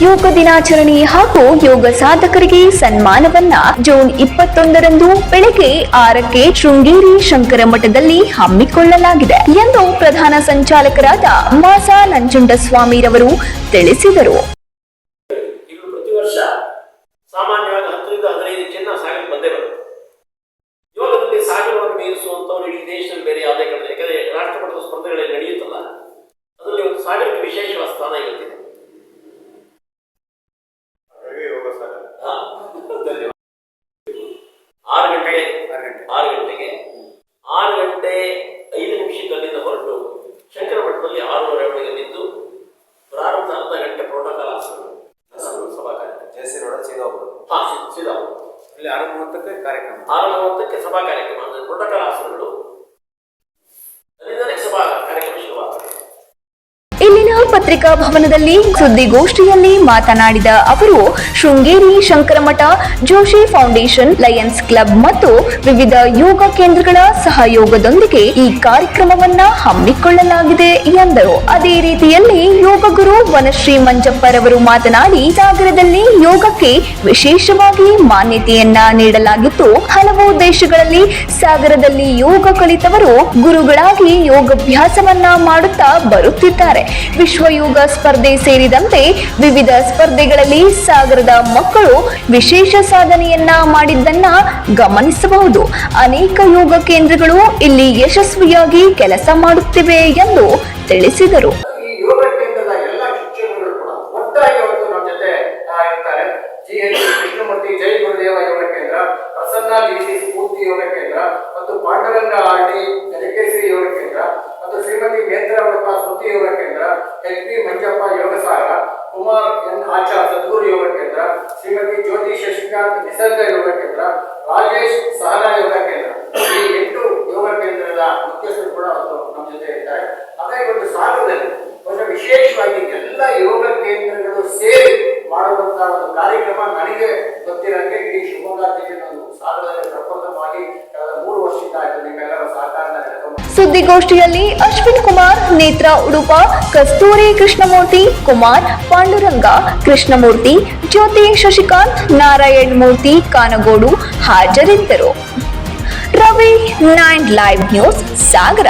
ಯೋಗ ದಿನಾಚರಣೆ ಹಾಗೂ ಯೋಗ ಸಾಧಕರಿಗೆ ಸನ್ಮಾನವನ್ನ ಜೂನ್ 21ರಂದು ಬೆಳಗ್ಗೆ 6ಕ್ಕೆ ಶೃಂಗೇರಿ ಶಂಕರ ಮಠದಲ್ಲಿ ಹಮ್ಮಿಕೊಳ್ಳಲಾಗಿದೆ ಎಂದು ಪ್ರಧಾನ ಸಂಚಾಲಕರಾದ ಮಾಸಾ ನಂಜುಂಡಸ್ವಾಮಿರವರು ತಿಳಿಸಿದರು. ಪ್ರತಿ ವರ್ಷ ಸಾಮಾನ್ಯವಾಗಿ 10ರಿಂದ 15 ಚಿನ್ನ ಸಾಗಲಿಕ್ಕೆ ಬಂದೇ ಬರುತ್ತೆ. ಯೋಗದಲ್ಲಿ ಸಾಗರವನ್ನು ಮೀರಿಸುವಂತವರು ಇಡೀ ದೇಶದಲ್ಲಿ ಬೇರೆ ಯಾವುದೇ ಕಡೆ, ಯಾಕಂದ್ರೆ ರಾಷ್ಟ್ರಮಟ್ಟದ ಸ್ಪರ್ಧೆಗಳಲ್ಲಿ ನಡೆಯುತ್ತಲ್ಲ, ಅದರಲ್ಲಿ ಒಂದು ಸಾಗರಕ್ಕೆ ವಿಶೇಷವಾದ ಸ್ಥಾನ ಇರುತ್ತದೆ. 6 ಗಂಟೆ 5 ನಿಮಿಷದಲ್ಲಿಂದ ಹೊರಟು ಶಂಕರ ಮಠದಲ್ಲಿ 6:30 ಒಳಗೆ ನಿಂತು ಪ್ರಾರಂಭ ಅರ್ಧ ಗಂಟೆ ಪ್ರೋಟೋಕಾಲ್ ಆಸನಗಳು ಸಭಾ ಕಾರ್ಯಕ್ರಮ 6:30ಕ್ಕೆ ಸಭಾ ಕಾರ್ಯಕ್ರಮ ಅಂದರೆ ಪ್ರೋಟೋಕಾಲ್ ಆಸನಗಳು, ಅಲ್ಲಿಂದಲೇ ಸಭಾ ಕಾರ್ಯಕ್ರಮ ಶುರುವಾಗ್ತದೆ. ಇಲ್ಲಿನ ಪತ್ರಿಕಾ ಭವನದಲ್ಲಿ ಸುದ್ದಿಗೋಷ್ಠಿಯಲ್ಲಿ ಮಾತನಾಡಿದ ಅವರು, ಶೃಂಗೇರಿ ಶಂಕರ ಮಠ, ಜೋಶಿ ಫೌಂಡೇಶನ್, ಲಯನ್ಸ್ ಕ್ಲಬ್ ಮತ್ತು ವಿವಿಧ ಯೋಗ ಕೇಂದ್ರಗಳ ಸಹಯೋಗದೊಂದಿಗೆ ಈ ಕಾರ್ಯಕ್ರಮವನ್ನ ಹಮ್ಮಿಕೊಳ್ಳಲಾಗಿದೆ ಎಂದರು. ಅದೇ ರೀತಿಯಲ್ಲಿ ಯೋಗ ಗುರು ವನಶ್ರೀ ಮಂಜಪ್ಪರವರು ಮಾತನಾಡಿ, ಸಾಗರದಲ್ಲಿ ಯೋಗಕ್ಕೆ ವಿಶೇಷವಾಗಿ ಮಾನ್ಯತೆಯನ್ನ ನೀಡಲಾಗಿದ್ದು, ಹಲವು ದೇಶಗಳಲ್ಲಿ ಸಾಗರದಲ್ಲಿ ಯೋಗ ಕಲಿತವರು ಗುರುಗಳಾಗಿ ಯೋಗಾಭ್ಯಾಸವನ್ನ ಮಾಡುತ್ತಾ ಬರುತ್ತಿದ್ದಾರೆ. ವಿಶ್ವ ಯೋಗ ಸ್ಪರ್ಧೆ ಸೇರಿದಂತೆ ವಿವಿಧ ಸ್ಪರ್ಧೆಗಳಲ್ಲಿ ಸಾಗರದ ಮಕ್ಕಳು ವಿಶೇಷ ಸಾಧನೆಯನ್ನ ಮಾಡಿದ್ದನ್ನ ಗಮನಿಸಬಹುದು. ಅನೇಕ ಯೋಗ ಕೇಂದ್ರಗಳು ಇಲ್ಲಿ ಯಶಸ್ವಿಯಾಗಿ ಕೆಲಸ ಮಾಡುತ್ತಿವೆ ಎಂದು ತಿಳಿಸಿದರು. ಪಾಂಡುರಂಗ ಆರ್ಟಿ ಎಜುಕೇಶನ್ ಯೋಗ ಕೇಂದ್ರ ಮತ್ತು Shrimati ನೇತ್ರಾವೃತ Smriti Yoga Kendra, H P Manjappa Yogasara, Kumar N Achar Sadguru Yoga Kendra, Shrimati ಜ್ಯೋತಿ ಶಶಿಕಾಂತ್ ನಿಸರ್ಗ ಯೋಗ ಕೇಂದ್ರ, ರಾಜೇಶ್ ಸಹನಾ ಯೋಗ ಕೇಂದ್ರ, ಈ 8 ಯೋಗ ಕೇಂದ್ರದ ಮುಖ್ಯಸ್ಥರು ಕೂಡ ನಮ್ಮ ಜೊತೆ ಇದ್ದಾರೆ. ಅದೇ ಒಂದು ಸಾಗರದಲ್ಲಿ ಒಂದು ವಿಶೇಷವಾಗಿ ಎಲ್ಲ ಯೋಗ ಕೇಂದ್ರಗಳು ಸೇರಿ ಮಾಡುವಂತಹ ಒಂದು ಕಾರ್ಯಕ್ರಮ ನನಗೆ ಗೊತ್ತಿರಂಗೆ ಇಡೀ ಶಿವಮೊಗ್ಗ ಜಿಲ್ಲೆಯ ಒಂದು ಸಾಗರದಲ್ಲಿ ಪ್ರಪ್ರಥಮವಾಗಿ ಕಳೆದ 3 ವರ್ಷದಿಂದ ನಿಮ್ಮೆಲ್ಲರ ಸಹಕಾರನ ಸುದ್ದಿಗೋಷ್ಠಿಯಲ್ಲಿ ಅಶ್ವಿನ್ ಕುಮಾರ್, ನೇತ್ರ ಉಡುಪ, ಕಸ್ತೂರಿ ಕೃಷ್ಣಮೂರ್ತಿ, ಕುಮಾರ್, ಪಾಂಡುರಂಗ ಕೃಷ್ಣಮೂರ್ತಿ, ಜ್ಯೋತಿ ಶಶಿಕಾಂತ್, ನಾರಾಯಣ್ ಮೂರ್ತಿ ಕಾನಗೋಡು ಹಾಜರಿದ್ದರು. ರವಿ 9 ಲೈವ್ ನ್ಯೂಸ್ ಸಾಗರ.